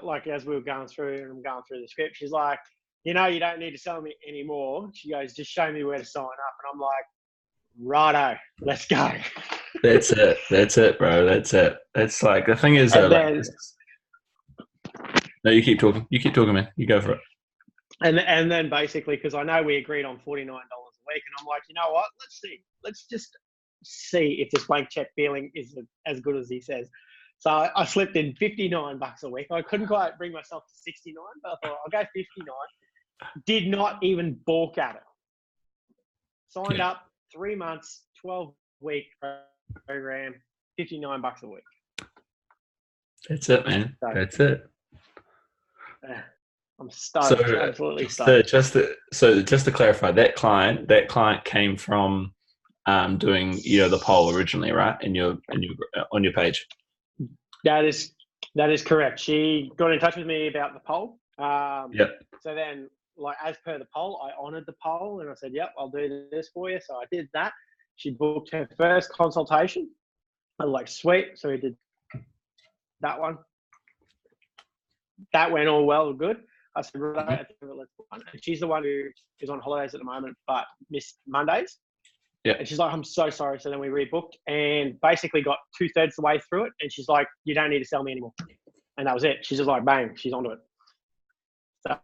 like as we were going through and I'm going through the script, she's like, you know, you don't need to sell me anymore. She goes, just show me where to sign up. And I'm like, righto, let's go. That's it. That's it, bro. That's it. That's like the thing is, And like, then, no, you keep talking. You keep talking, man. You go for it. and then basically, because I know we agreed on $49 a week, and I'm like, you know what? Let's see. Let's just see if this blank check feeling is as good as he says. So I slipped in $59 a week. I couldn't quite bring myself to 69, but I thought I'll go 59. Did not even balk at it. Signed up 3 months, 12-week program, $59 a week. That's it, man. So, that's it. I'm stoked. So, absolutely stoked. just to clarify, that client came from doing the poll originally, right? And you're on your page. That is correct. She got in touch with me about the poll. Yep. So then, like as per the poll, I honoured the poll and I said, "Yep, I'll do this for you." So I did that. She booked her first consultation. I was like, "Sweet." So we did that one. That went all well, good. I said, "Right, let's book one." And she's the one who is on holidays at the moment, but missed Mondays. Yeah. And she's like, "I'm so sorry." So then we rebooked and basically got 2/3 the way through it. And she's like, "You don't need to sell me anymore." And that was it. She's just like, bang, she's onto it. So,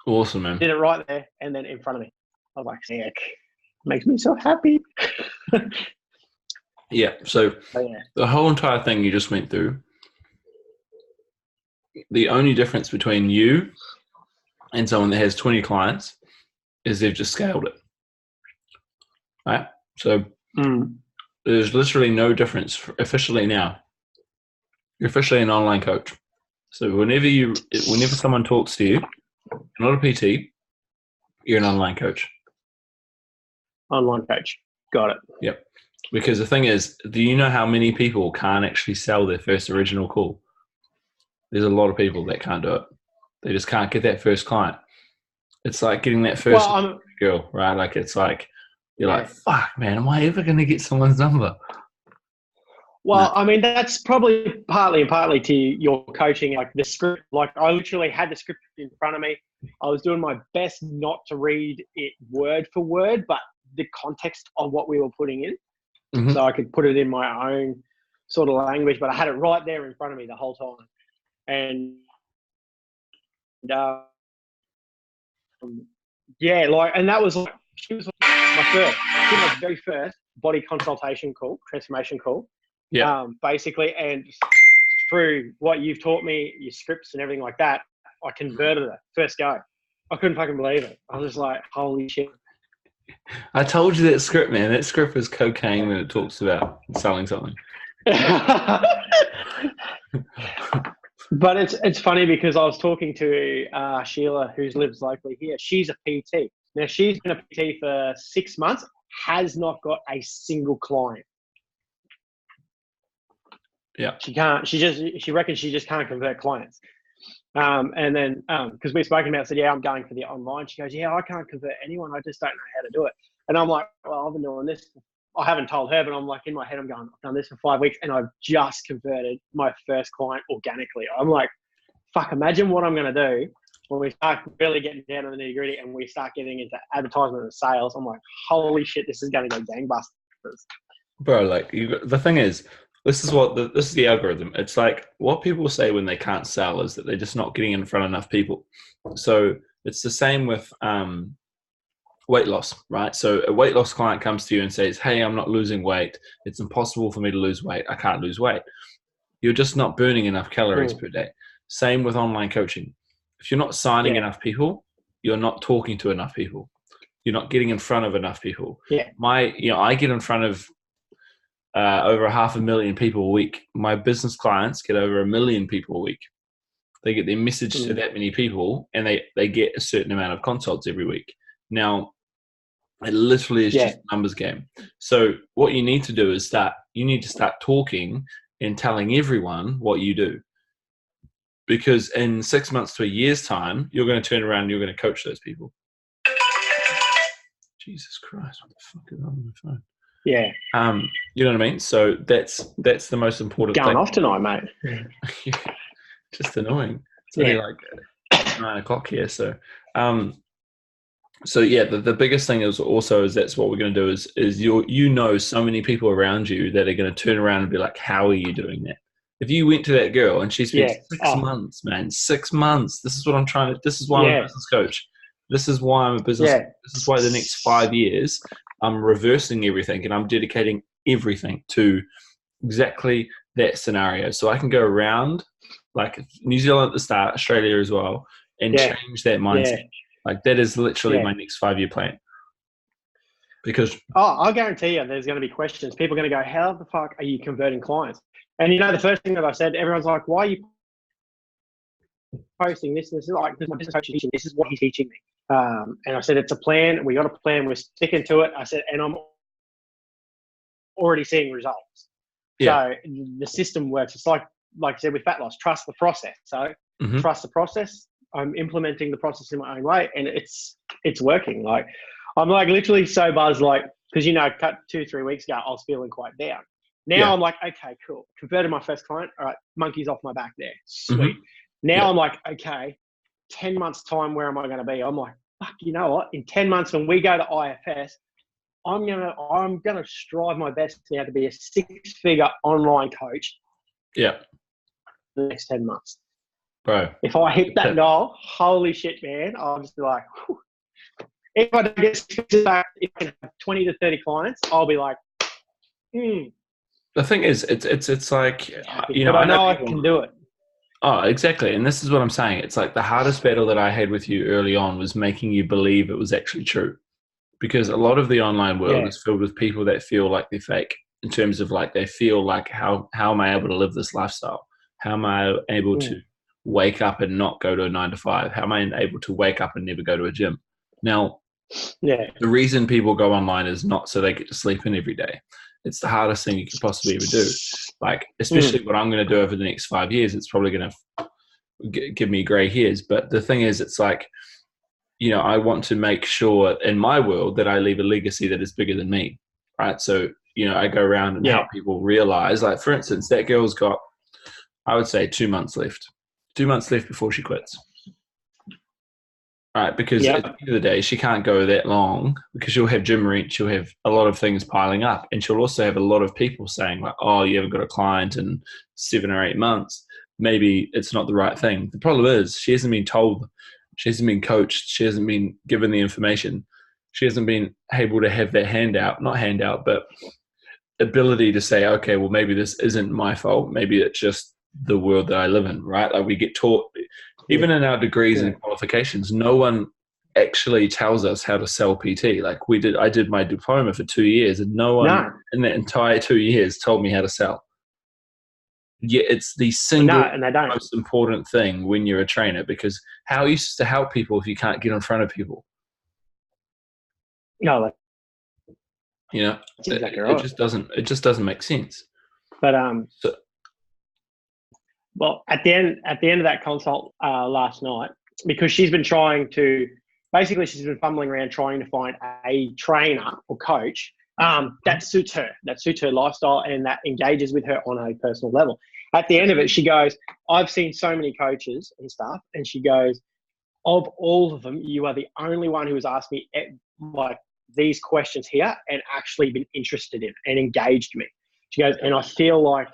awesome, man. Did it right there and then in front of me. I was like, sick. Makes me so happy. Yeah. So the whole entire thing you just went through, the only difference between you and someone that has 20 clients is they've just scaled it. Right? So there's literally no difference officially now. You're officially an online coach. So whenever someone talks to you, you're not a PT, you're an online coach. Online coach. Got it. Yep. Because the thing is, do you know how many people can't actually sell their first original call? There's a lot of people that can't do it. They just can't get that first client. It's like getting that first girl, right? Like it's like, you're like, fuck, man, am I ever going to get someone's number? Well, I mean, that's probably partly to your coaching, like the script. Like I literally had the script in front of me. I was doing my best not to read it word for word, but the context of what we were putting in. Mm-hmm. So I could put it in my own sort of language, but I had it right there in front of me the whole time. And and that was like, she was my very first body consultation call, transformation call. Yeah. Basically, and through what you've taught me, your scripts and everything like that, I converted it first go. I couldn't fucking believe it. I was just like, holy shit. I told you that script, man. That script is cocaine when it talks about selling something. But it's funny because I was talking to Sheila, who lives locally here. She's a PT. Now, she's been a PT for 6 months, has not got a single client. Yeah. She reckons she just can't convert clients. And then, because we've spoken about it, said, yeah, I'm going for the online. She goes, yeah, I can't convert anyone. I just don't know how to do it. And I'm like, well, I've been doing this. I haven't told her, but I'm like, in my head, I'm going, I've done this for 5 weeks and I've just converted my first client organically. I'm like, fuck, imagine what I'm going to do when we start really getting down to the nitty gritty and we start getting into advertisement and sales. I'm like, holy shit, this is going to go gangbusters. Bro, like the thing is, this is the algorithm. It's like what people say when they can't sell is that they're just not getting in front of enough people. So it's the same with weight loss, right? So a weight loss client comes to you and says, hey, I'm not losing weight. It's impossible for me to lose weight. I can't lose weight. You're just not burning enough calories per day. Same with online coaching. If you're not signing enough people, you're not talking to enough people. You're not getting in front of enough people. Yeah. I get in front of over 500,000 people a week. My business clients get over 1 million people a week. They get their message to that many people and they get a certain amount of consults every week. Now, it literally is just a numbers game. So what you need to do is start talking and telling everyone what you do. Because in 6 months to a year's time, you're going to turn around and you're going to coach those people. Jesus Christ, what the fuck is on my phone? Yeah. You know what I mean? So that's the most important Going thing. off tonight, mate. Just annoying. It's only Yeah. like 9 o'clock here. So yeah, the biggest thing is that's what we're going to do is so many people around you that are going to turn around and be like, how are you doing that? If you went to that girl and she spent Yeah. 6 months, man, 6 months. This is what I'm trying to. This is why I'm a Yeah. business coach. This is why I'm a business. Yeah. This is why the next 5 years I'm reversing everything and I'm dedicating everything to exactly that scenario. So I can go around like New Zealand at the start, Australia as well, and Yeah. change that mindset. Yeah. Like that is literally Yeah. my next 5-year plan. Because I'll guarantee you there's going to be questions. People are going to go, how the fuck are you converting clients? And the first thing that I said, everyone's like, why are you posting this? This is like, this is my business coach teaching. This is what he's teaching me. And I said, it's a plan. We got a plan. We're sticking to it. I said, and I'm already seeing results. yeah, So the system works. It's like I said with fat loss, trust the process. So trust the process. I'm implementing the process in my own way, and it's working. Like I'm like literally so buzzed, like because cut 2-3 weeks ago, I was feeling quite down. Now I'm like, okay, cool. Converted my first client. All right, monkey's off my back there. Sweet. Now I'm like, okay, 10 months time, where am I going to be? I'm like, fuck, you know what? In 10 months when we go to IFS, I'm gonna strive my best now to be a 6-figure online coach. Yeah. The next 10 months. Bro. If I hit that goal, holy shit, man, I'll just be like, whew. If I don't get if I can have 20 to 30 clients, I'll be like, The thing is, it's like, but I know I can do it. Oh, exactly. And this is what I'm saying. It's like the hardest battle that I had with you early on was making you believe it was actually true. Because a lot of the online world is filled with people that feel like they're fake in terms of like they feel like how am I able to live this lifestyle? How am I able to wake up and not go to a 9 to 5? How am I able to wake up and never go to a gym? Now, the reason people go online is not so they get to sleep in every day. It's the hardest thing you could possibly ever do. Like, especially what I'm going to do over the next 5 years, it's probably going to give me gray hairs. But the thing is, it's like, I want to make sure in my world that I leave a legacy that is bigger than me, right? So, I go around and help people realize, like, for instance, that girl's got, I would say 2 months left. 2 months left before she quits. Right, because at the end of the day, she can't go that long because she'll have gym rent, she'll have a lot of things piling up, and she'll also have a lot of people saying like, oh, you haven't got a client in 7 or 8 months. Maybe it's not the right thing. The problem is she hasn't been told, she hasn't been coached, she hasn't been given the information, she hasn't been able to have that not handout, but ability to say, okay, well, maybe this isn't my fault. Maybe it's just the world that I live in, right? Like we get taught, even in our degrees and qualifications, no one actually tells us how to sell PT. Like I did my diploma for 2 years and no one in that entire 2 years told me how to sell. Yeah, it's the single most important thing when you're a trainer, because how are you supposed to help people if you can't get in front of people? No, it just doesn't make sense. But well, at the end of that consult last night, because she's been she's been fumbling around trying to find a trainer or coach that suits her lifestyle and that engages with her on a personal level. At the end of it, she goes, I've seen so many coaches and stuff, and she goes, of all of them, you are the only one who has asked me like these questions here and actually been interested in and engaged me. She goes, and I feel like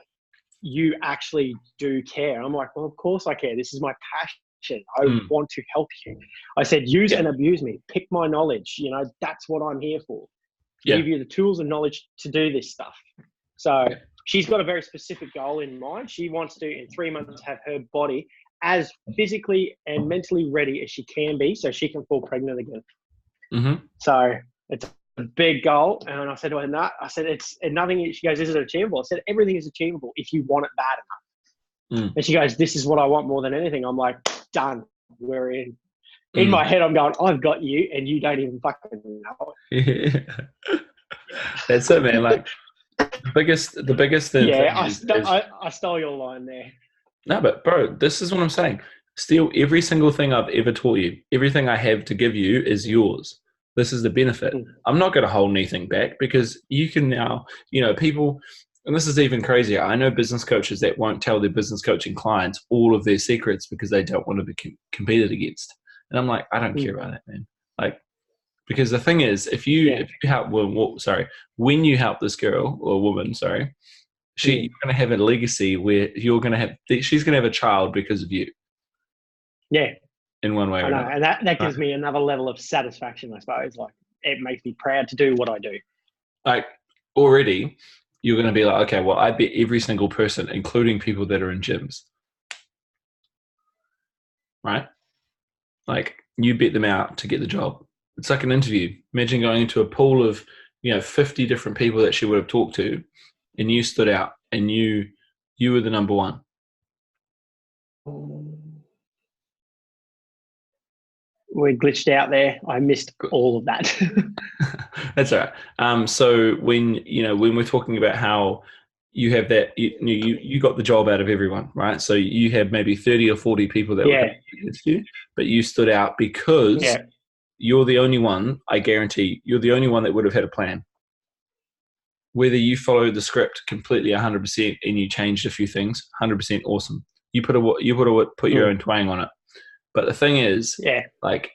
you actually do care. I'm like, well, of course I care. This is my passion. I want to help you. I said, use and abuse me. Pick my knowledge. That's what I'm here for. Give you the tools and knowledge to do this stuff. So she's got a very specific goal in mind. She wants to, in 3 months, have her body as physically and mentally ready as she can be so she can fall pregnant again. So it's a big goal. And I said to her, no, I said, it's nothing. She goes, is it achievable? I said, everything is achievable if you want it bad enough. And she goes, this is what I want more than anything. I'm like, done. We're in. In my head, I'm going, I've got you, and you don't even fucking know it. That's it, man. Like the biggest thing. Yeah, I stole your line there. No, but bro, this is what I'm saying. Steal every single thing I've ever taught you. Everything I have to give you is yours. This is the benefit. I'm not going to hold anything back because you can now, people, and this is even crazier. I know business coaches that won't tell their business coaching clients all of their secrets because they don't want to be competed against. And I'm like, I don't care about that, man. Like, because the thing is, if you help, when you help this girl or woman, you're going to have a legacy where she's going to have a child because of you. Yeah. In one way or another. And that gives me another level of satisfaction, I suppose. Like, it makes me proud to do what I do. Like, already, you're going to be like, okay, well, I bet every single person, including people that are in gyms, right? Like, you bet them out to get the job. It's like an interview. Imagine going into a pool of, 50 different people that she would have talked to, and you stood out, and you were the number one. We glitched out there. I missed all of that. That's all right. So when we're talking about how you have that, you got the job out of everyone, right? So you have maybe 30 or 40 people that were against you, but you stood out because you're the only one. I guarantee you're the only one that would have had a plan. Whether you followed the script completely 100% and you changed a few things, 100% awesome. You put your own twang on it. But the thing is, like,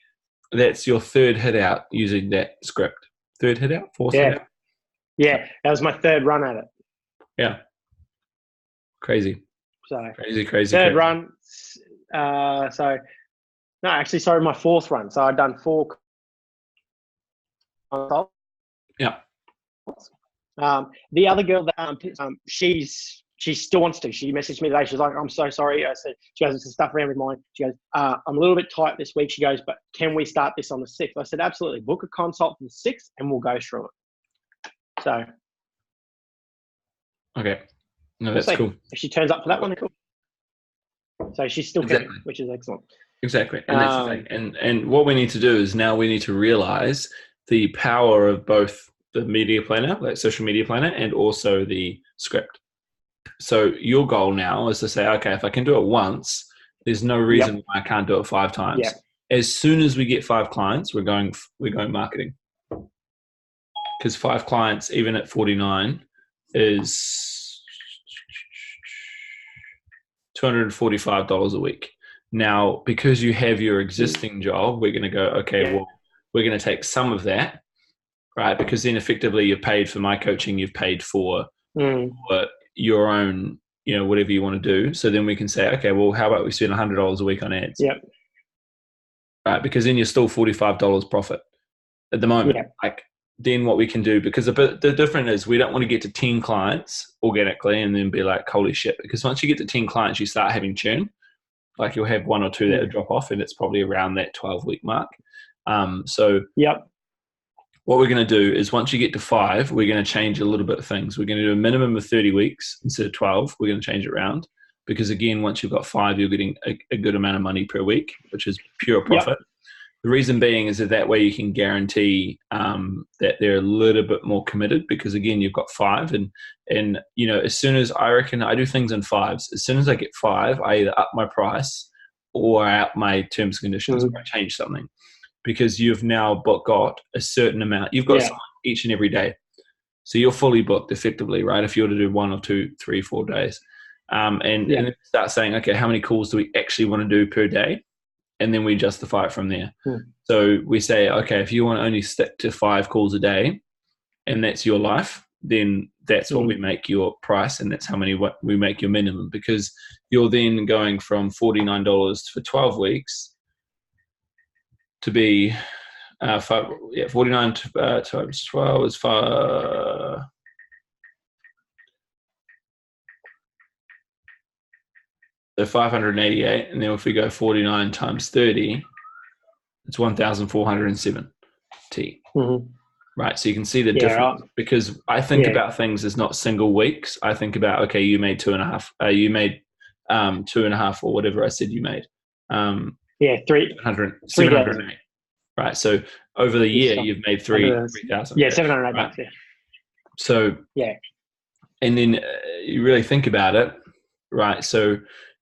that's your third hit out using that script. Third hit out? Fourth hit out? Yeah, that was my third run at it. Yeah. Crazy. So Crazy. Third run. My fourth run. So I'd done 4 consults. Yeah. The other girl that she still wants to. She messaged me today. She's like, I'm so sorry. I said, she goes, some stuff around with mine. She goes, I'm a little bit tight this week. She goes, but can we start this on the 6th? I said, absolutely. Book a consult for the 6th and we'll go through it. So. Okay. No, that's cool. If she turns up for that one, cool. So she's still keen, which is excellent. Exactly. And that's the thing. And what we need to do is now we need to realize the power of both the media planner, like social media planner, and also the script. So your goal now is to say, okay, if I can do it once, there's no reason why I can't do it 5 times. Yep. As soon as we get 5 clients, we're going marketing. Because 5 clients, even at 49, is $245 a week. Now, because you have your existing job, we're going to go, okay, well, we're going to take some of that, right? Because then effectively you've paid for my coaching, you've paid for your own, whatever you want to do. So then we can say, okay, well, how about we spend $100 a week on ads? Yep. Right, because then you're still $45 profit at the moment. Yep. Like, then what we can do, because the difference is we don't want to get to 10 clients organically and then be like, holy shit, because once you get to 10 clients, you start having churn. Like, you'll have 1 or 2 that will drop off, and it's probably around that 12-week mark. What we're going to do is once you get to 5, we're going to change a little bit of things. We're going to do a minimum of 30 weeks instead of 12. We're going to change it around because, again, once you've got 5, you're getting a good amount of money per week, which is pure profit. Yep. The reason being is that way you can guarantee that they're a little bit more committed because, again, you've got 5. And as soon as I reckon I do things in 5s, as soon as I get 5, I either up my price or I up my terms and conditions or I change something. Because you've now got a certain amount. You've got someone each and every day. So you're fully booked effectively, right? If you were to do 1 or 2, 3, 4 days. And then start saying, okay, how many calls do we actually want to do per day? And then we justify it from there. So we say, okay, if you want to only stick to 5 calls a day and that's your life, then that's what we make your price and that's how many we make your minimum, because you're then going from $49 for 12 weeks to be 49 times 12 is 5. So 588, and then if we go 49 times 30, it's 1,470. Right, so you can see the difference. Right. Because I think about things as not single weeks. I think about, okay, you made 2.5. You made 2.5 or whatever I said you made. 708. Right. So over the year, you've made 3,000. Yeah, 708 bucks. Yeah. So and then you really think about it, right? So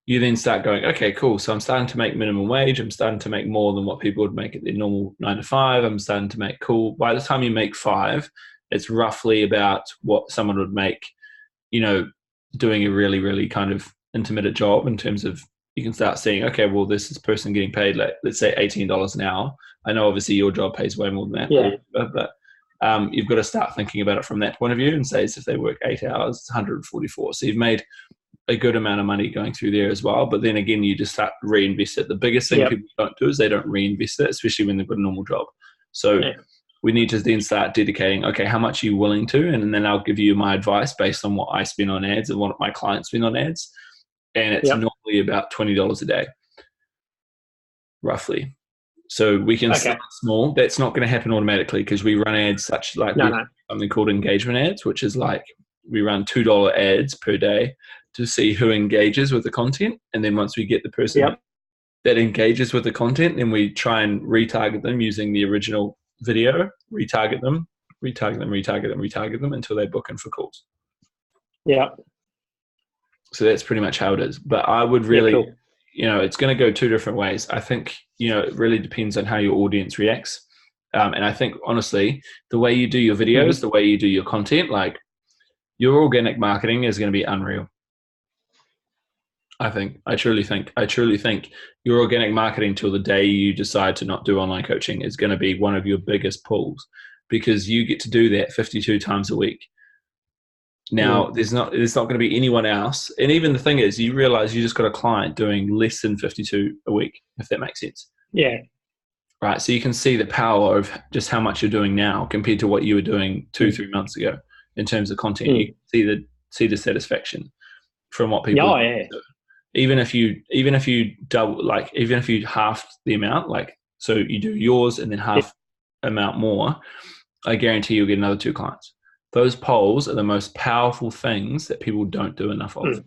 you then start going, okay, cool. So I'm starting to make minimum wage. I'm starting to make more than what people would make at their normal 9 to 5. I'm starting to make cool. By the time you make 5, it's roughly about what someone would make, doing a really, really kind of intermittent job in terms of, you can start seeing, okay, well, this is person getting paid, like, let's say $18 an hour. I know obviously your job pays way more than that, Yeah. but you've got to start thinking about it from that point of view and say, if they work 8 hours, it's 144. So you've made a good amount of money going through there as well. But then again, you just start to reinvest it. The biggest thing people don't do is they don't reinvest it, especially when they've got a normal job. So we need to then start dedicating, okay, how much are you willing to? And then I'll give you my advice based on what I spend on ads and what my clients spend on ads. And it's normally about $20 a day, roughly. So we can start small. That's not going to happen automatically because we run ads something called engagement ads, which is like we run $2 ads per day to see who engages with the content. And then once we get the person that engages with the content, then we try and retarget them using the original video, retarget them until they book in for calls. Yeah. So that's pretty much how it is. But I would really, it's going to go 2 different ways. I think, it really depends on how your audience reacts. And I think, honestly, the way you do your videos, the way you do your content, like your organic marketing is going to be unreal. I truly think your organic marketing till the day you decide to not do online coaching is going to be one of your biggest pulls, because you get to do that 52 times a week. Now, there's not going to be anyone else. And even the thing is, you realize you just got a client doing less than 52 a week, if that makes sense. Yeah. Right. So you can see the power of just how much you're doing now compared to what you were doing 3 months ago in terms of content. You can see the satisfaction from what people do. Even if you double, like, even if you half the amount, like, so you do yours and then half amount more, I guarantee you'll get another 2 clients. Those polls are the most powerful things that people don't do enough of.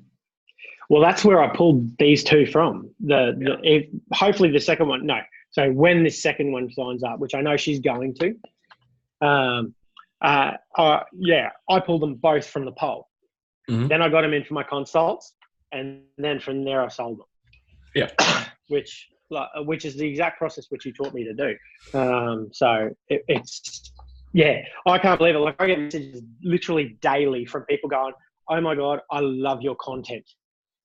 Well, that's where I pulled these 2 from. Hopefully the second one, no. So when this second one signs up, which I know she's going to, I pulled them both from the poll. Then I got them in for my consults, and then from there I sold them. Yeah. which is the exact process which you taught me to do. So it's. Yeah, I can't believe it. Like, I get messages literally daily from people going, "Oh my God, I love your content.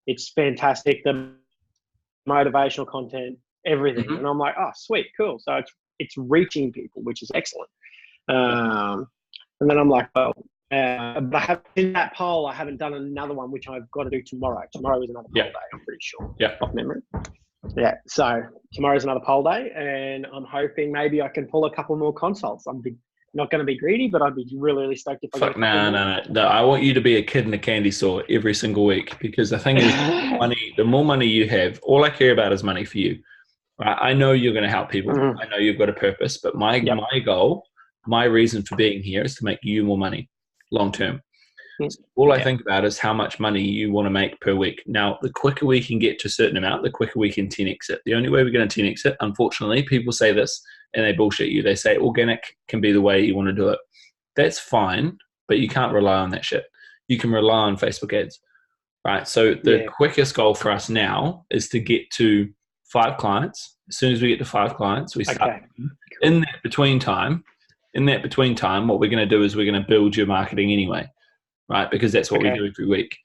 It's fantastic. The motivational content, everything." And I'm like, "Oh, sweet, cool." So it's reaching people, which is excellent. And then I'm like, "Well, but in that poll, I haven't done another one, which I've got to do tomorrow. Tomorrow is another poll day, I'm pretty sure. Off memory. Yeah, so tomorrow's another poll day, and I'm hoping maybe I can pull a couple more consults. I'm not going to be greedy, but I'd be really, really stoked if I got No. I want you to be a kid in a candy store every single week, because the thing is, the more money you have, all I care about is money for you. Right? I know you're going to help people. I know you've got a purpose, but my goal, my reason for being here is to make you more money long term. So all I think about is how much money you want to make per week. Now, the quicker we can get to a certain amount, the quicker we can 10x it. The only way we're going to 10x it, unfortunately, people say this and they bullshit you. They say organic can be the way you want to do it. That's fine, but you can't rely on that shit. You can rely on Facebook ads, right? So the quickest goal for us now is to get to 5 clients. As soon as we get to 5 clients, we start. In that between time, what we're going to do is we're going to build your marketing anyway. Right, because that's what we do every week.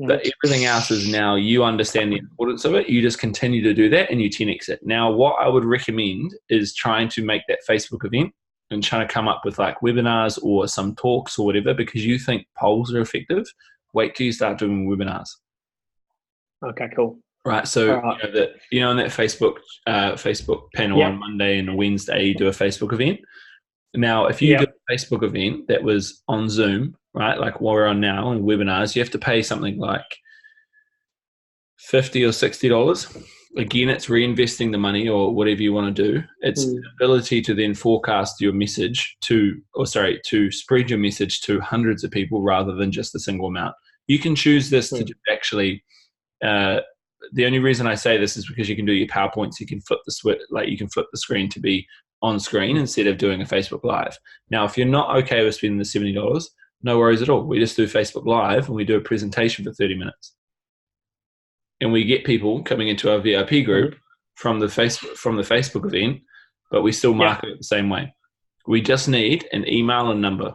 But everything else is now you understand the importance of it. You just continue to do that and you 10x it. Now, what I would recommend is trying to make that Facebook event and trying to come up with like webinars or some talks or whatever, because you think polls are effective. Wait till you start doing webinars. Okay, cool. Right, so in that Facebook panel on Monday and Wednesday, you do a Facebook event. Now, if you do a Facebook event that was on Zoom, right, like what we're on now in webinars, you have to pay something like $50 or $60. Again, it's reinvesting the money or whatever you want to do. It's the ability to then forecast your message to spread your message to hundreds of people rather than just a single amount. You can choose this to actually. The only reason I say this is because you can do your PowerPoints. You can flip the screen to be on screen instead of doing a Facebook Live. Now, if you're not okay with spending the $70, no worries at all. We just do Facebook Live and we do a presentation for 30 minutes. and we get people coming into our VIP group from the Facebook event, but we still market it the same way. We just need an email and number.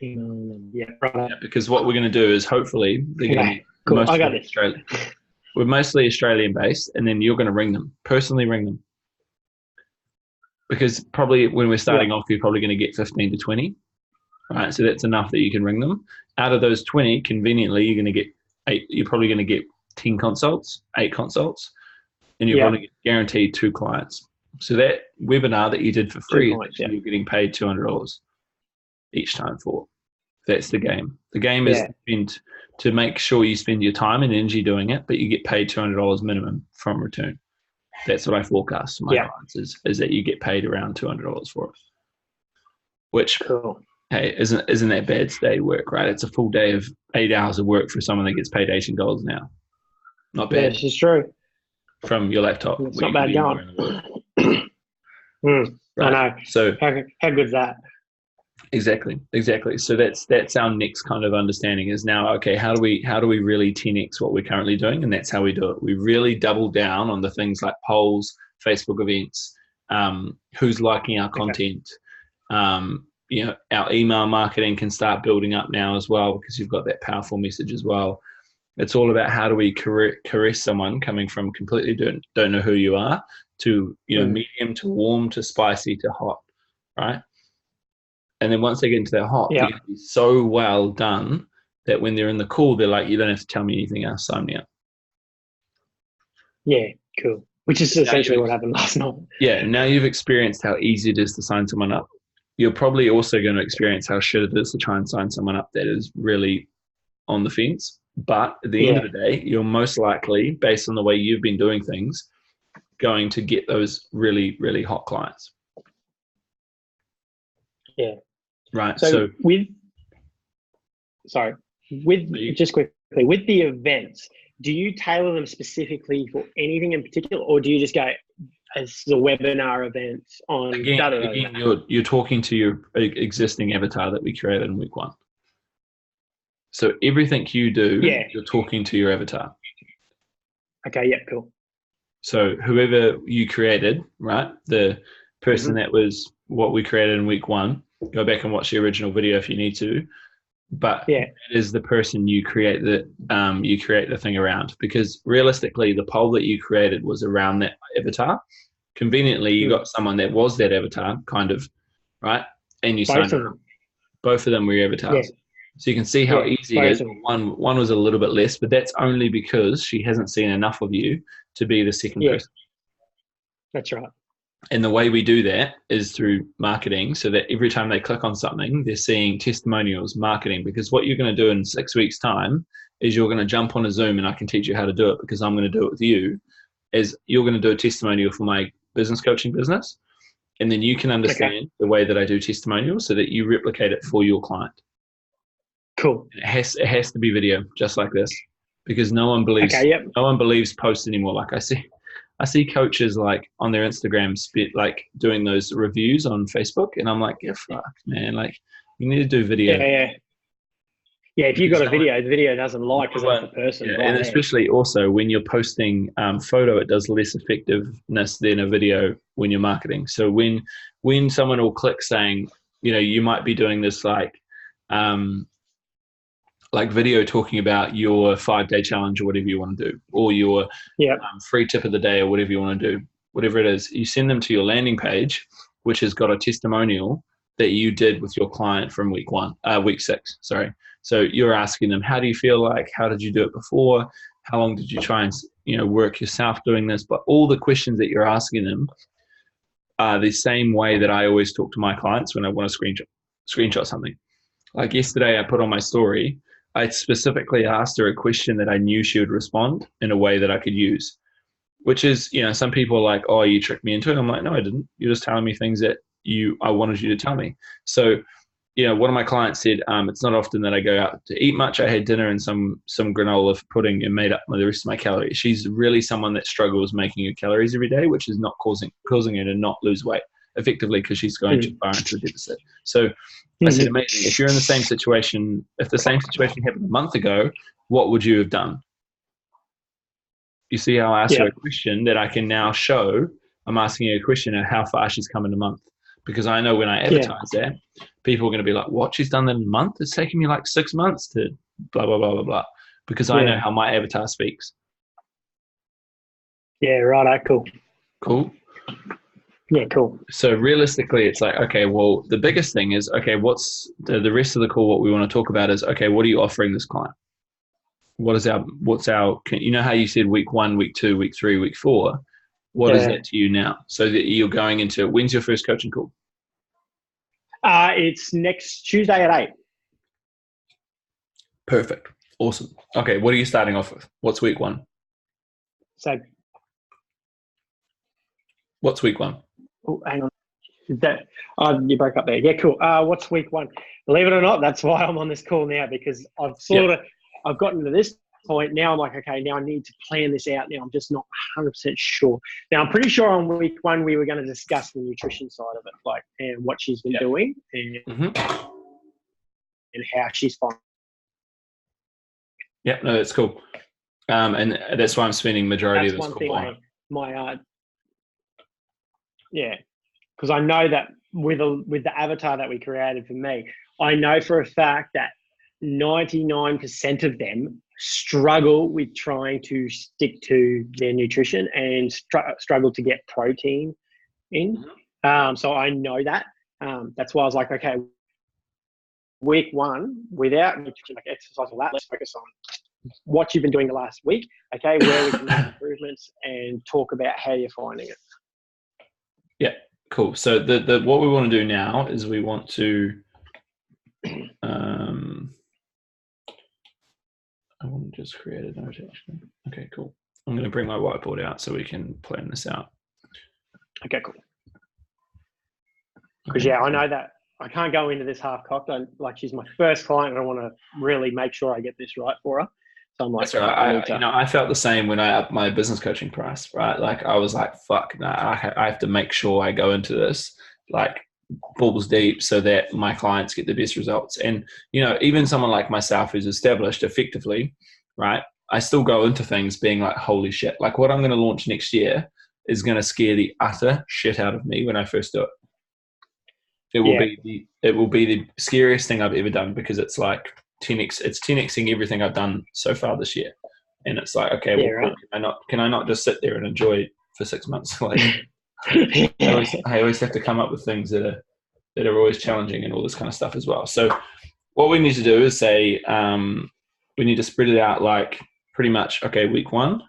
Right. Because what we're going to do is hopefully they're going to be cool. I got it. Australian. We're mostly Australian based, and then you're going to ring them, personally ring them. Because probably when we're starting off, you're probably going to get 15 to 20. Right, so that's enough that you can ring them. Out of those 20, conveniently, you're going to get 8. You're probably going to get 10 consults, 8 consults, and you're going to get guaranteed 2 clients. So that webinar that you did for free, you're getting paid $200 each time for. That's the game. The game is to make sure you spend your time and energy doing it, but you get paid $200 minimum from return. That's what I forecast to my clients is that you get paid around $200 for it. Which, hey, isn't that bad day work, right? It's a full day of 8 hours of work for someone that gets paid $18 an hour. Not bad. This is true. From your laptop. It's not bad going. Right. I know. So how good is that? Exactly. So that's our next kind of understanding is now, okay, how do we really 10x what we're currently doing? And that's how we do it. We really double down on the things like polls, Facebook events, who's liking our content. Our email marketing can start building up now as well because you've got that powerful message as well. It's all about how do we caress someone coming from completely don't know who you are to medium to warm to spicy to hot, right? And then once they get into their hot, they're going to be so well done that when they're in the call, they're like, you don't have to tell me anything else, sign me up. Yeah, cool. Which is essentially what happened last night. Yeah, now you've experienced how easy it is to sign someone up. You're probably also going to experience how shit it is to try and sign someone up that is really on the fence. But at the end of the day, you're most likely, based on the way you've been doing things, going to get those really, really hot clients. Yeah. Right. So just quickly, with the events, do you tailor them specifically for anything in particular, or do you just go as the webinar event on? Again, you're talking to your existing avatar that we created in week 1. So everything you do, you're talking to your avatar. Okay. Yeah. Cool. So whoever you created, right, the person that was what we created in week 1. Go back and watch the original video if you need to. But it is the person you create the thing around, because realistically, the poll that you created was around that avatar. Conveniently, you got someone that was that avatar, kind of, right? And you signed them. Both of them were your avatars. Yeah. So you can see how easy it is. One was a little bit less, but that's only because she hasn't seen enough of you to be the second person. That's right. And the way we do that is through marketing, so that every time they click on something, they're seeing testimonials, marketing, because what you're going to do in 6 weeks' time is you're going to jump on a Zoom, and I can teach you how to do it because I'm going to do it with you, is you're going to do a testimonial for my business coaching business. And then you can understand the way that I do testimonials so that you replicate it for your client. Cool. It has to be video, just like this, because no one believes posts anymore. Like I see coaches like on their Instagram like doing those reviews on Facebook, and I'm like, yeah, fuck, man, like you need to do video. Yeah. If you've got a video, the video doesn't like because that's the person. Yeah, and especially also when you're posting photo, it does less effectiveness than a video when you're marketing. So when someone will click saying, you might be doing this like video talking about your 5-day challenge or whatever you want to do, or your free tip of the day or whatever you want to do, whatever it is, you send them to your landing page, which has got a testimonial that you did with your client from week 6, sorry. So you're asking them, how do you feel like, how did you do it before? How long did you try and, work yourself doing this? But all the questions that you're asking them are the same way that I always talk to my clients when I want to screenshot something. Like yesterday I put on my story, I specifically asked her a question that I knew she would respond in a way that I could use, which is, some people are like, oh, you tricked me into it. I'm like, no, I didn't. You're just telling me things that I wanted you to tell me. So, one of my clients said, it's not often that I go out to eat much. I had dinner and some granola pudding and made up the rest of my calories. She's really someone that struggles making her calories every day, which is not causing her to not lose weight. effectively because she's going too far into a deficit. So I said, amazing. If you're in the same situation, if the same situation happened a month ago, what would you have done? You see how I asked her a question that I can now show. I'm asking her a question of how far she's come in a month. Because I know when I advertise that, people are going to be like, what, she's done that in a month? It's taking me like 6 months to blah, blah, blah, blah, blah. Because I know how my avatar speaks. Yeah, right. Cool. Cool. Yeah, cool. So realistically, it's like, okay, well, the biggest thing is, okay, what's the rest of the call? What we want to talk about is, okay, what are you offering this client? What's our, you know how you said week 1, week 2, week 3, week 4? What is that to you now? So that you're going into, when's your first coaching call? It's next Tuesday at 8. Perfect. Awesome. Okay, what are you starting off with? What's week 1? So, what's week 1? Oh, hang on. You broke up there. Yeah, cool. What's week 1? Believe it or not, that's why I'm on this call now, because I've gotten to this point. Now I'm like, okay, now I need to plan this out. Now I'm just not 100% sure. Now I'm pretty sure on week 1 we were going to discuss the nutrition side of it, like and what she's been doing and how she's fine. Yeah, no, that's cool. And that's why I'm spending majority of this call on. Because I know that with the avatar that we created for me, I know for a fact that 99% of them struggle with trying to stick to their nutrition and struggle to get protein in. So I know that. That's why I was like, okay, week 1, without nutrition, like exercise or that, let's focus on what you've been doing the last week, okay, where we can make improvements and talk about how you're finding it. Yeah, cool. So the what we want to do now is we want to I want to just create a note actually. Okay, cool. I'm going to bring my whiteboard out so we can plan this out. Okay, cool. Because I know that I can't go into this half-cocked. Like she's my first client, and I want to really make sure I get this right for her. So I'm like, that's right. I felt the same when I upped my business coaching price, right? Like I was like, fuck, nah, I have to make sure I go into this like balls deep so that my clients get the best results. And, even someone like myself who's established effectively, right? I still go into things being like, holy shit, like what I'm going to launch next year is going to scare the utter shit out of me when I first do it. It will be the scariest thing I've ever done because it's like 10xing everything I've done so far this year. And it's like, okay, can I not just sit there and enjoy it for 6 months? Like I always have to come up with things that are always challenging and all this kind of stuff as well. So what we need to do is say, we need to spread it out like pretty much, okay, week 1.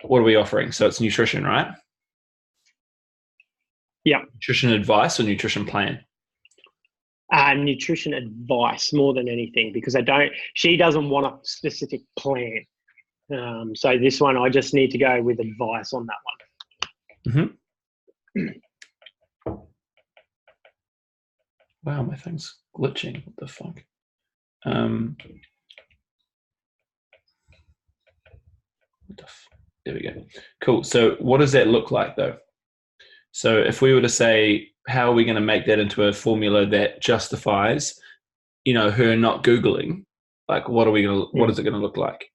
What are we offering? So it's nutrition, right? Yeah. Nutrition advice or nutrition plan? Nutrition advice more than anything, because she doesn't want a specific plan. So this one, I just need to go with advice on that one. Wow, my thing's glitching. What the fuck? There we go. Cool. So what does that look like though? So if we were to say, how are we going to make that into a formula that justifies, her not Googling? Like, what is it going to look like?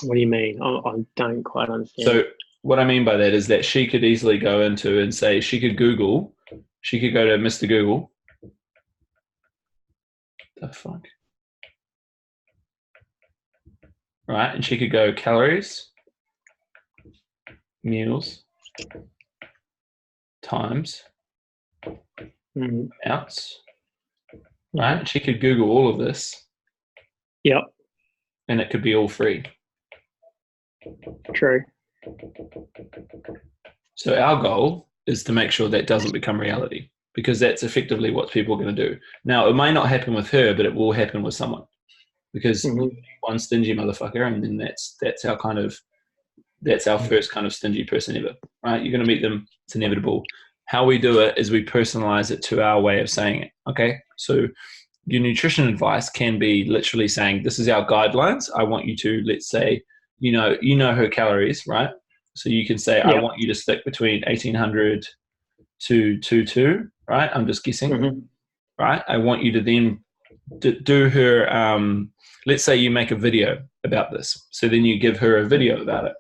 What do you mean? I don't quite understand. So what I mean by that is that she could easily go into and say, she could go to Mr. Google. The fuck? Right. And she could go calories, meals, times, outs. Right. And she could Google all of this. Yep. And it could be all free. True. So our goal is to make sure that doesn't become reality, because that's effectively what people are going to do. Now, it may not happen with her, but it will happen with someone, because one stingy motherfucker, and then that's our first kind of stingy person ever, right? You're going to meet them. It's inevitable. How we do it is we personalize it to our way of saying it. Okay. So your nutrition advice can be literally saying, this is our guidelines. I want you to, let's say, you know her calories, right? So you can say, I want you to stick between 1800 to 22, right? I'm just guessing, right? I want you to then do her, let's say you make a video about this. So then you give her a video about it,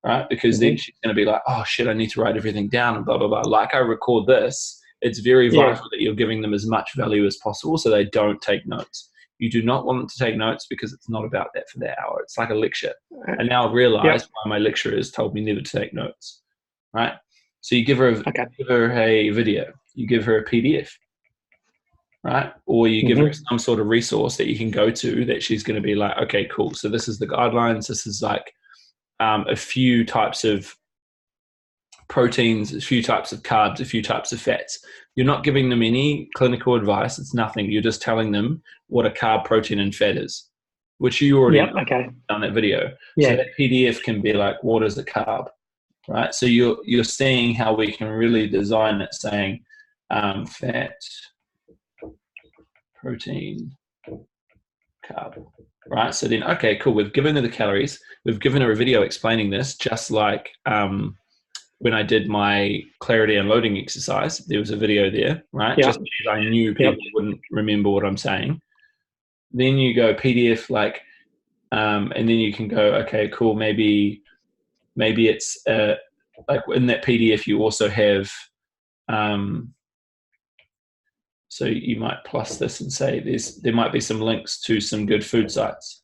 right? Because then she's going to be like, oh shit, I need to write everything down and blah, blah, blah. Like I record this, it's very vital that you're giving them as much value as possible so they don't take notes. You do not want them to take notes because it's not about that for that hour. It's like a lecture. And now I realize why my lecturers told me never to take notes, right? So you give her a video, you give her a PDF, right? Or you give her some sort of resource that you can go to that she's going to be like, okay, cool. So this is the guidelines. This is like a few types of proteins, a few types of carbs, a few types of fats. You're not giving them any clinical advice. It's nothing. You're just telling them what a carb, protein, and fat is, which you already done that video. So that PDF can be like, what is a carb, right? So you're seeing how we can really design it, saying fat, protein, carb, right? So then, okay, cool. We've given her the calories. We've given her a video explaining this, just like when I did my clarity unloading exercise, there was a video there, right? Just because I knew people wouldn't remember what I'm saying. Then you go PDF, like, and then you can go, okay, cool. Maybe it's like in that PDF you also have, so you might plus this and say there might be some links to some good food sites,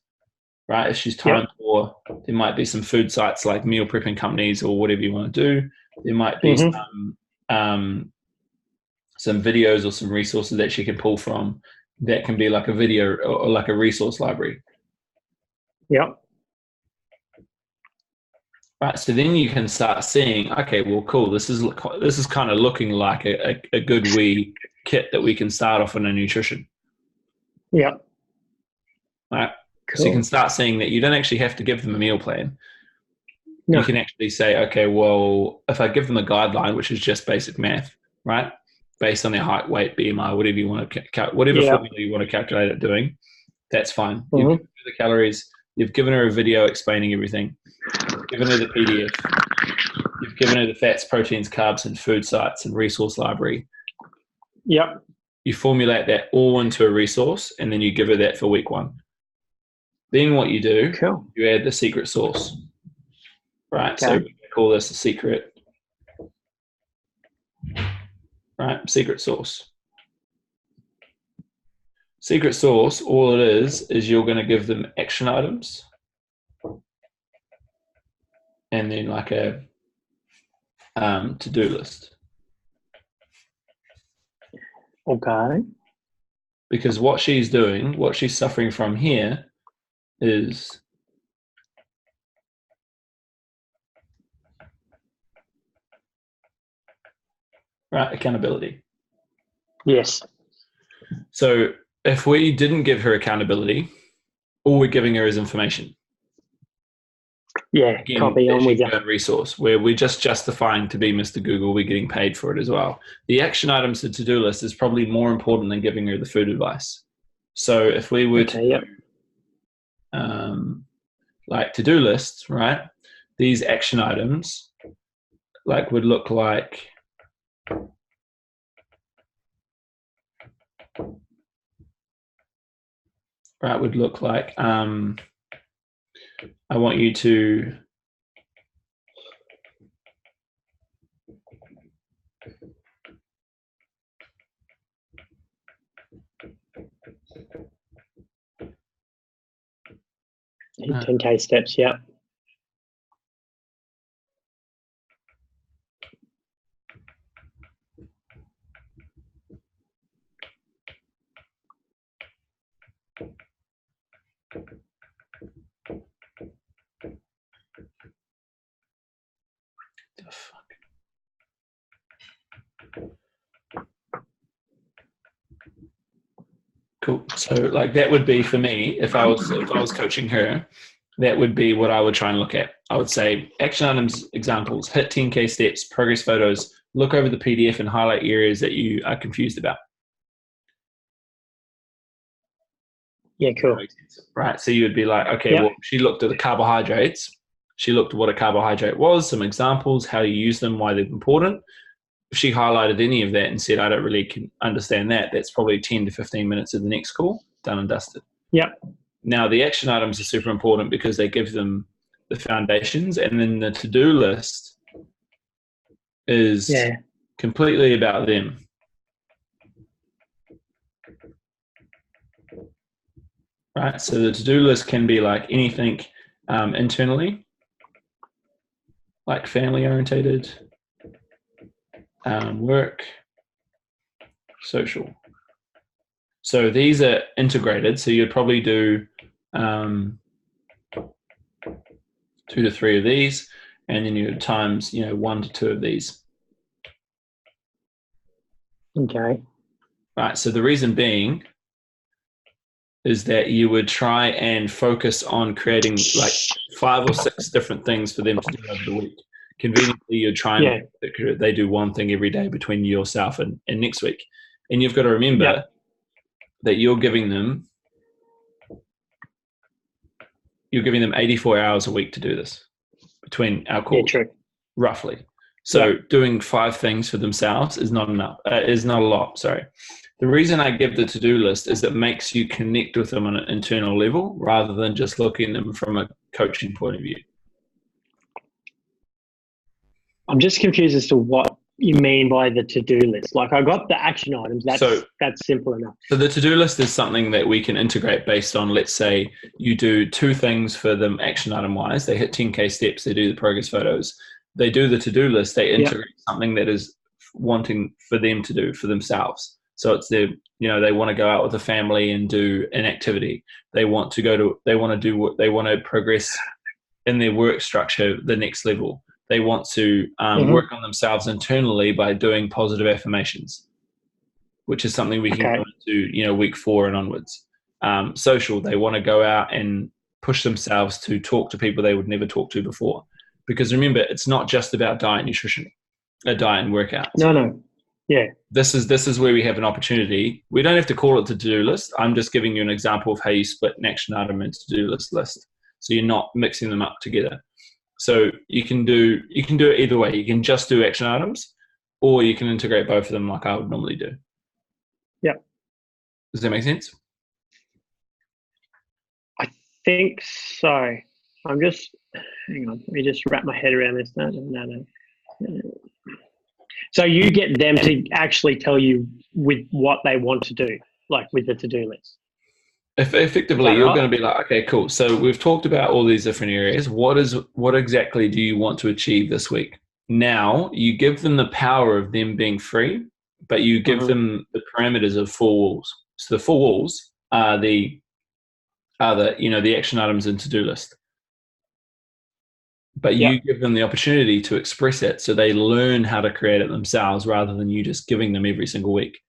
right? If she's time poor, there might be some food sites like meal prepping companies or whatever you want to do. There might be some videos or some resources that she can pull from that can be like a video or like a resource library. Right, so then you can start seeing, okay, well, cool. This is kind of looking like a good wee kit that we can start off on a nutrition. Right. Cool. So you can start seeing that you don't actually have to give them a meal plan. You can actually say, okay, well, if I give them a guideline, which is just basic math, right, based on their height, weight, BMI, whatever you want to whatever formula you want to calculate it doing, that's fine. You've given her the calories. You've given her a video explaining everything. You've given her the PDF. You've given her the fats, proteins, carbs, and food sites and resource library. You formulate that all into a resource, and then you give her that for week 1. Then what you do, you add the secret sauce. Right, so we call this a secret, right? Secret sauce. Secret sauce, all it is you're going to give them action items and then like a to-do list. Okay. Because what she's doing, what she's suffering from here is right, accountability. Yes. So if we didn't give her accountability, all we're giving her is information. Again, copy on with you. Resource where we're just justifying to be Mr. Google, we're getting paid for it as well. The action items, the to-do list is probably more important than giving her the food advice. So if we were to like to-do lists, right? These action items like would look like would look like I want you to hit 10K steps, Cool. So like that would be for me, if I was coaching her, that would be what I would try and look at. I would say action items, examples, hit 10K steps, progress photos, look over the PDF and highlight areas that you are confused about. Yeah, cool. Right. So you would be like, okay, well, she looked at the carbohydrates. She looked at what a carbohydrate was, some examples, how you use them, why they're important. If she highlighted any of that and said, I don't really understand that, that's probably 10 to 15 minutes of the next call, done and dusted. Yep. Now, the action items are super important because they give them the foundations, and then the to-do list is completely about them. Right? So the to-do list can be like anything internally, like family-orientated, work, social. So these are integrated. So you'd probably do 2 to 3 of these, and then you times 1 to 2 of these. Okay. Right. So the reason being is that you would try and focus on creating like 5 or 6 different things for them to do over the week. Conveniently, you're trying they do one thing every day between yourself and next week. And you've got to remember that you're giving them 84 hours a week to do this between our calls. Yeah, true. Roughly. So doing 5 things for themselves is not enough. Is not a lot. Sorry. The reason I give the to-do list is it makes you connect with them on an internal level rather than just looking at them from a coaching point of view. I'm just confused as to what you mean by the to-do list. Like, I got the action items. That's simple enough. So the to-do list is something that we can integrate based on, let's say you do 2 things for them action item wise. They hit 10K steps. They do the progress photos. They do the to-do list. They integrate something that is wanting for them to do for themselves. So it's they want to go out with the family and do an activity. They want to progress in their work structure, the next level. They want to work on themselves internally by doing positive affirmations, which is something we can go into, week 4 and onwards. Social, they want to go out and push themselves to talk to people they would never talk to before. Because remember, it's not just about diet and nutrition, diet and workout. No. Yeah. This is where we have an opportunity. We don't have to call it the to-do list. I'm just giving you an example of how you split an action item into to-do list. So you're not mixing them up together. So you can do it either way. You can just do action items, or you can integrate both of them like I would normally do. Yep. Does that make sense? I think so. Hang on. Let me just wrap my head around this. No. So you get them to actually tell you with what they want to do, like with the to-do list. Effectively, you're going to be like, okay, cool. So we've talked about all these different areas. What exactly do you want to achieve this week? Now you give them the power of them being free, but you give them the parameters of 4 walls. So the 4 walls are the action items and to-do list. But you give them the opportunity to express it, so they learn how to create it themselves rather than you just giving them every single week.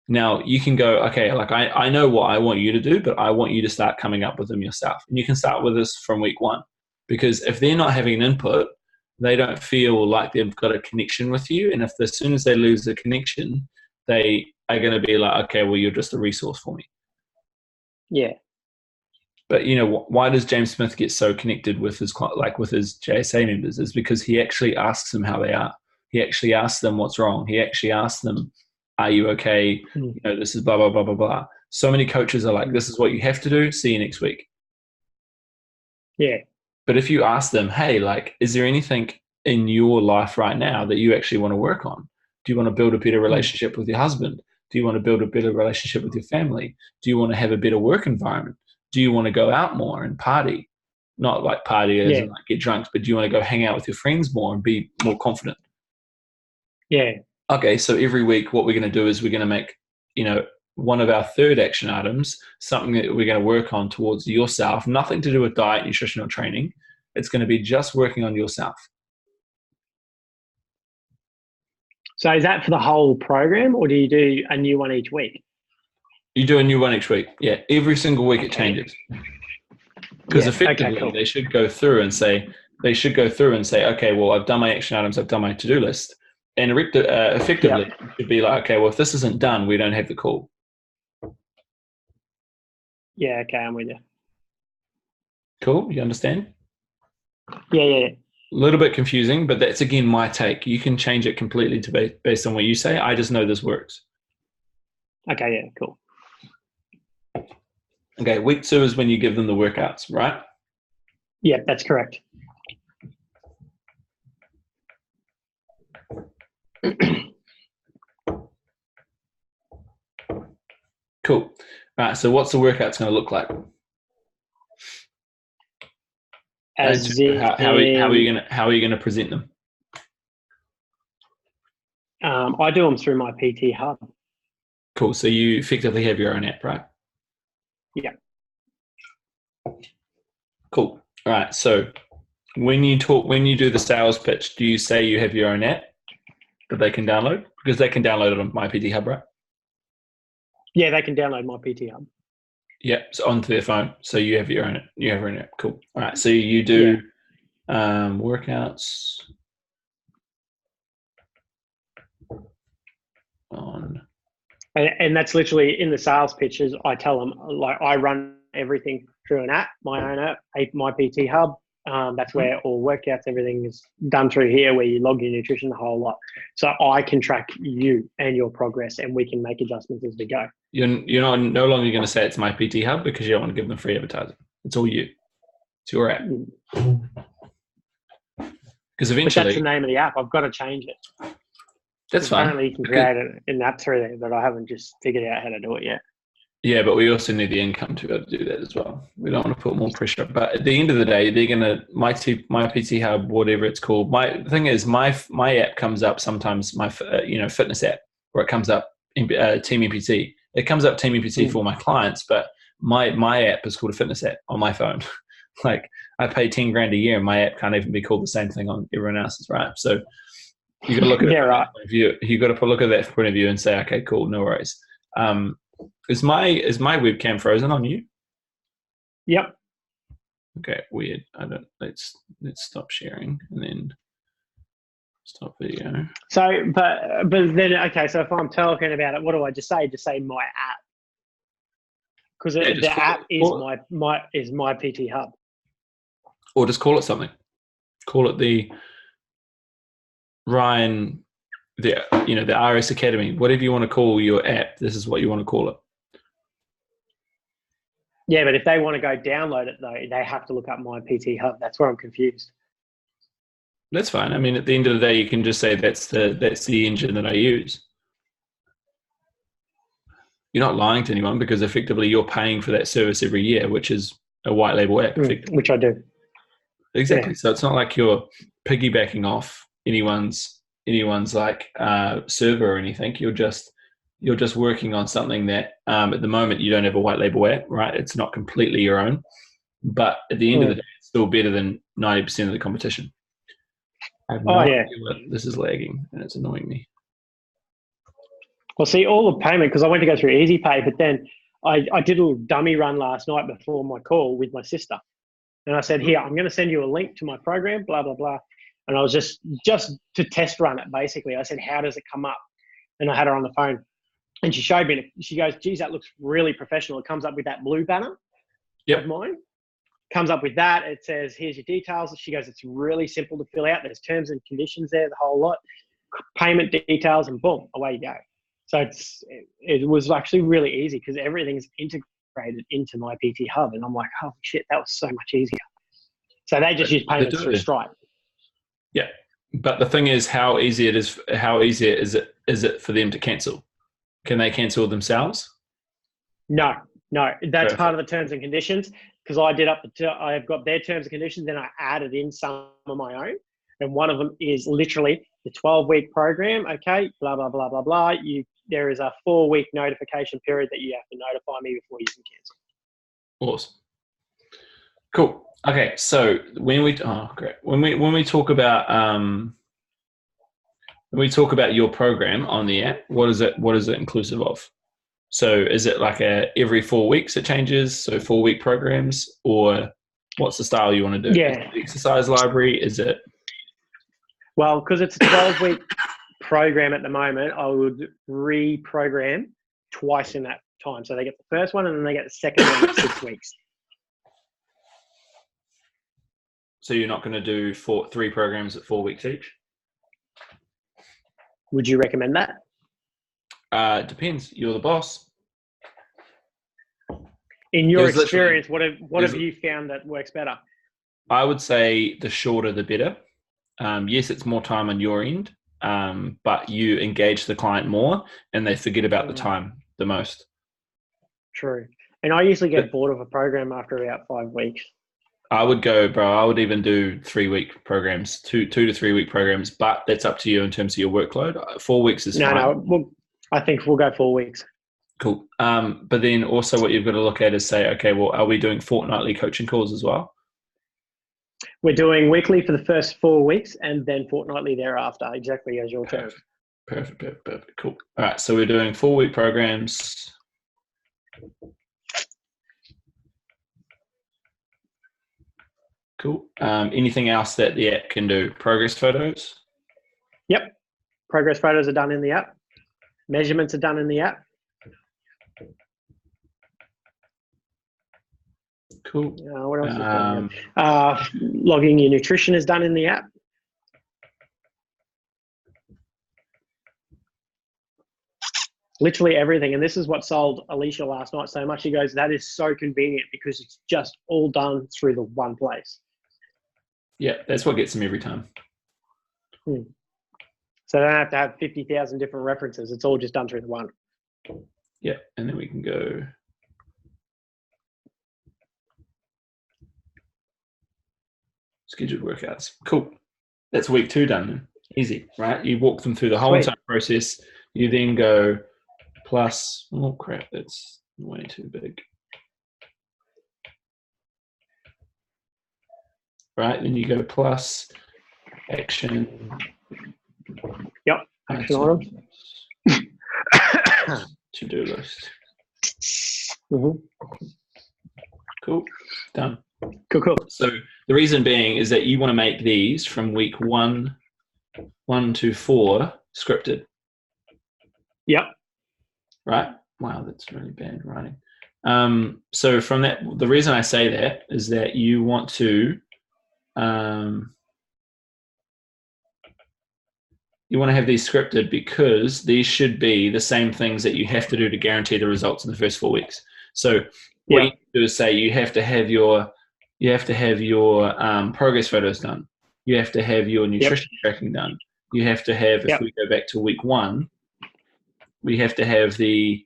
Now you can go, okay, like I know what I want you to do, but I want you to start coming up with them yourself. And you can start with this from week 1, because if they're not having an input, they don't feel like they've got a connection with you. And if as soon as they lose the connection, they are going to be like, okay, well, you're just a resource for me. Yeah. But why does James Smith get so connected with his JSA members? Is because he actually asks them how they are. He actually asks them what's wrong. He actually asks them, are you okay? This is blah, blah, blah, blah, blah. So many coaches are like, this is what you have to do. See you next week. Yeah. But if you ask them, hey, like, is there anything in your life right now that you actually want to work on? Do you want to build a better relationship with your husband? Do you want to build a better relationship with your family? Do you want to have a better work environment? Do you want to go out more and party? Not like party as in like get drunk, but do you want to go hang out with your friends more and be more confident? Yeah. Okay, so every week what we're going to do is we're going to make, one of our 3rd action items, something that we're going to work on towards yourself, nothing to do with diet, nutrition, or training. It's going to be just working on yourself. So is that for the whole program, or do you do a new one each week? You do a new one each week. Yeah, every single week it changes. Because effectively they should go through and say, okay, well, I've done my action items, I've done my to-do list. And effectively it should be like, okay, well, if this isn't done, we don't have the call. Yeah, okay, I'm with you. Cool, you understand? Yeah. A little bit confusing, but that's again my take. You can change it completely to based on what you say. I just know this works. Okay, yeah, cool. Okay, week 2 is when you give them the workouts, right? Yeah, that's correct. Cool. All right, so what's the workouts going to look like? As how are you going to present them? I do them through my PT Hub. Cool. So you effectively have your own app, right? Yeah. Cool. All right. So when you do the sales pitch, do you say you have your own app that they can download? Because they can download it on my PT Hub, right? Yeah, they can download my PT Hub. Yeah, so onto their phone. So you have your own app. Cool. All right. So you do workouts on. And that's literally in the sales pitches. I tell them, like, I run everything through an app, my own app, my PT Hub. That's where all workouts, everything is done through here, where you log your nutrition, the whole lot. So I can track you and your progress, and we can make adjustments as we go. You're no longer going to say it's my PT Hub because you don't want to give them free advertising. It's all you. It's your app. Because eventually, but that's the name of the app. I've got to change it. That's fine. Apparently, you can create an app through there, but I haven't just figured out how to do it yet. Yeah, but we also need the income to be able to do that as well. We don't want to put more pressure. But at the end of the day, they're gonna my PT Hub, whatever it's called. My thing is, my app comes up sometimes. My fitness app, where it comes up Team EPT. It comes up Team EPT for my clients, but my app is called a fitness app on my phone. Like, I pay $10,000 a year, and my app can't even be called the same thing on everyone else's, right? So you got to look at it from that point of view. You got to look at that point of view and say, okay, cool, no worries. Is my webcam frozen on you? Yep. Okay, weird. Let's stop sharing and then stop video. So, but then, okay, so if I'm talking about it, what do I just say? Just say my app. Because the app is my PT Hub. Or just call it something. Call it the Ryan, the RS Academy. Whatever you want to call your app, this is what you want to call it. Yeah, but if they want to go download it, though, they have to look up my PT Hub. That's where I'm confused. That's fine. I mean, at the end of the day, you can just say that's the engine that I use. You're not lying to anyone because effectively you're paying for that service every year, which is a white label app. Which I do. Exactly. Yeah. So it's not like you're piggybacking off anyone's like server or anything. You're just working on something that at the moment you don't have a white label app, right? It's not completely your own, but at the end of the day, it's still better than 90% of the competition. I have no idea what this is lagging and it's annoying me. Well, see, all the payment, because I went to go through Easy Pay, but then I did a little dummy run last night before my call with my sister. And I said, here, I'm going to send you a link to my program, blah, blah, blah. And I was just to test run it, basically. I said, how does it come up? And I had her on the phone. And she showed me, she goes, geez, that looks really professional. It comes up with that blue banner of mine. Comes up with that. It says, here's your details. She goes, it's really simple to fill out. There's terms and conditions there, the whole lot. Payment details, and boom, away you go. So it was actually really easy because everything's integrated into my PT Hub. And I'm like, holy shit, that was so much easier. So they just use payments through Stripe. Yeah. But the thing is, how easy is it for them to cancel? Can they cancel themselves? No. That's part of the terms and conditions, because I've got their terms and conditions, then I added in some of my own. And one of them is literally the 12-week program. Okay, blah, blah, blah, blah, blah. There is a 4-week notification period that you have to notify me before you can cancel. Awesome. Cool. Okay, so when we talk about your program on the app, what is it inclusive of? So is it like every 4 weeks it changes? So 4-week programs, or what's the style you want to do? Yeah. Exercise library, is it? Well, because it's a 12-week program at the moment, I would reprogram twice in that time. So they get the first one and then they get the second one in 6 weeks. So you're not going to do 3 programs at 4 weeks each? Would you recommend that? It depends. You're the boss. In your experience, what have you found that works better? I would say the shorter the better. Yes, it's more time on your end, but you engage the client more and they forget about the time the most. True. And I usually get bored of a program after about 5 weeks. I would go, bro. I would even do 3-week programs, 2 to 3 week programs, but that's up to you in terms of your workload. 4 weeks is fine. No, I think we'll go 4 weeks. Cool. But then also what you've got to look at is say, okay, well, are we doing fortnightly coaching calls as well? We're doing weekly for the first 4 weeks and then fortnightly thereafter, exactly as your term. Perfect. Cool. All right. So we're doing 4-week programs. Cool. Anything else that the app can do? Progress photos? Yep. Progress photos are done in the app. Measurements are done in the app. Cool. What else is done? Logging your nutrition is done in the app. Literally everything. And this is what sold Alicia last night so much. She goes, that is so convenient because it's just all done through the one place. Yeah, that's what gets them every time. So they don't have to have 50,000 different references. It's all just done through the one. Yeah, and then we can go scheduled workouts. Cool. That's week 2 done then. Easy, right? You walk them through the whole entire process. You then go plus, oh crap, that's way too big. Right, then you go plus action. Yep, action items. To-do list. Mm-hmm. Cool, done. Cool. So the reason being is that you want to make these from week 1 to 4 scripted. Yep. Right? Wow, that's really bad writing. So from that, the reason I say that is that you want to have these scripted because these should be the same things that you have to do to guarantee the results in the first 4 weeks. So what you do is say you have to have your progress photos done. You have to have your nutrition tracking done. You have to have, if we go back to week 1, we have to have the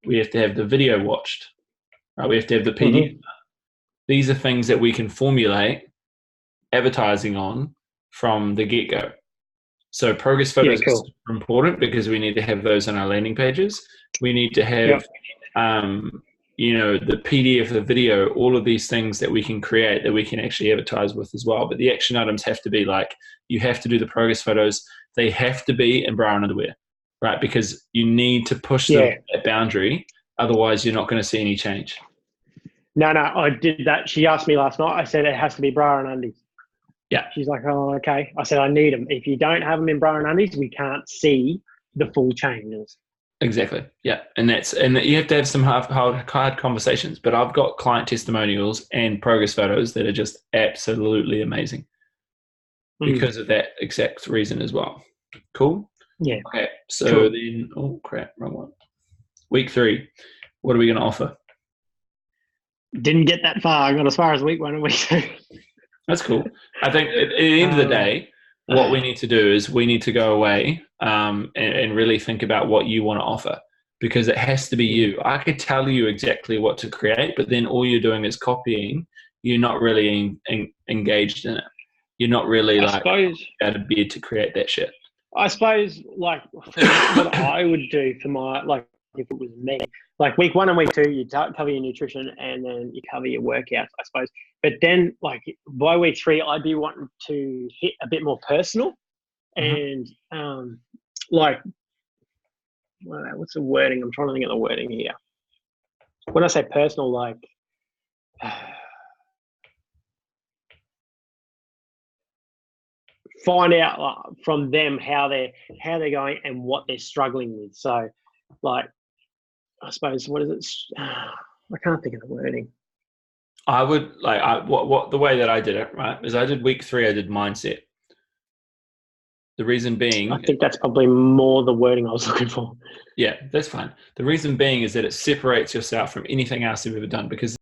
video watched. Right? We have to have the PDF. These are things that we can formulate advertising on from the get-go. So progress photos are super important because we need to have those on our landing pages. We need to have the PDF, the video, all of these things that we can create that we can actually advertise with as well. But the action items have to be like, you have to do the progress photos. They have to be in bra and underwear, right? Because you need to push that boundary. Otherwise, you're not going to see any change. No, I did that. She asked me last night. I said it has to be bra and undies. Yeah. She's like, oh, okay. I said, I need them. If you don't have them in bra and undies, we can't see the full changes. Exactly. Yeah. And you have to have some hard conversations, but I've got client testimonials and progress photos that are just absolutely amazing because of that exact reason as well. Cool. Yeah. Okay. So then, oh crap, wrong one. Week 3, what are we going to offer? Didn't get that far. I got as far as week 1 and week 2. That's cool. I think at the end of the day, what we need to do is we need to go away and really think about what you want to offer because it has to be you. I could tell you exactly what to create, but then all you're doing is copying. You're not really engaged in it. You're not really out of bed to create that shit. I suppose like what I would do for my, like if it was me, like week 1 and week 2, you cover your nutrition and then you cover your workouts, I suppose. But then like by week 3, I'd be wanting to hit a bit more personal and like, what's the wording? I'm trying to think of the wording here. When I say personal, like find out from them how they're going and what they're struggling with. So like, I suppose, what is it? I can't think of the wording. I would like what the way that I did it, right, is I did week 3, I did mindset. The reason I being, think that's probably more the wording I was looking for. yeah, that's fine. The reason being is that it separates yourself from anything else you've ever done, because